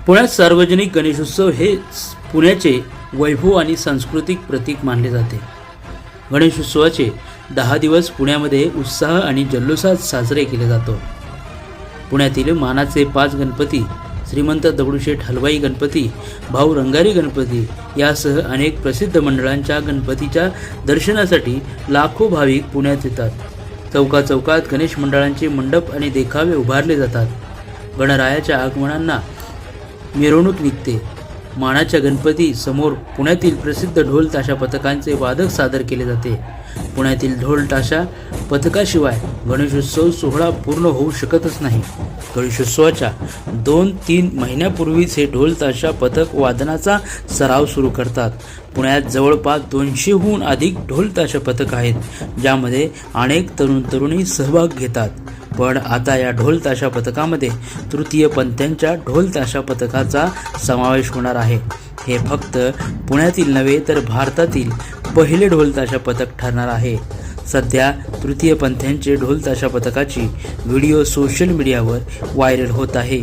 पुण्यात सार्वजनिक गणेशोत्सव हे पुण्याचे वैभव आणि सांस्कृतिक प्रतीक मानले जाते। गणेशोत्सवाचे 10 दिवस पुण्यामध्ये उत्साह आणि जल्लोषात साजरे केले जातो। पुण्यातील मानाचे 5 गणपती, श्रीमंत दगडूशेठ हलवाई गणपती, भाऊ रंगारी गणपती यासह अनेक प्रसिद्ध मंडळांच्या गणपतीच्या दर्शनासाठी लाखो भाविक पुण्यात येतात। चौकात गणेश मंडळांचे मंडप आणि देखावे उभारले जातात। गणरायाच्या आगमनांना मिरवणूक निघते। मानाच्या गणपती समोर पुण्यातील प्रसिद्ध ढोल ताशा पथकांचे वादक सादर केले जाते। पुण्यातील ढोल ताशा पथकाशिवाय गणेशोत्सव सोहळा पूर्ण होऊ शकतच नाही। गणेशोत्सवाच्या 2-3 महिन्यापूर्वीच हे ढोल ताशा पथक वादनाचा सराव सुरू करतात। पुण्यात जवळपास 200हून अधिक ढोल ताशा पथक आहेत, ज्यामध्ये अनेक तरुणी सहभाग घेतात। पण आता या ढोल ताशा पथकामध्ये तृतीय पंथांच्या ढोल ताशा पथकाचा समावेश होणार आहे। हे फक्त पुण्यातील नव्हे तर भारतातील पहिले ढोल ताशा पथक ठरणार आहे। सध्या तृतीय पंथांचे ढोल ताशा पथकाची व्हिडिओ सोशल मीडियावर व्हायरल होत आहे।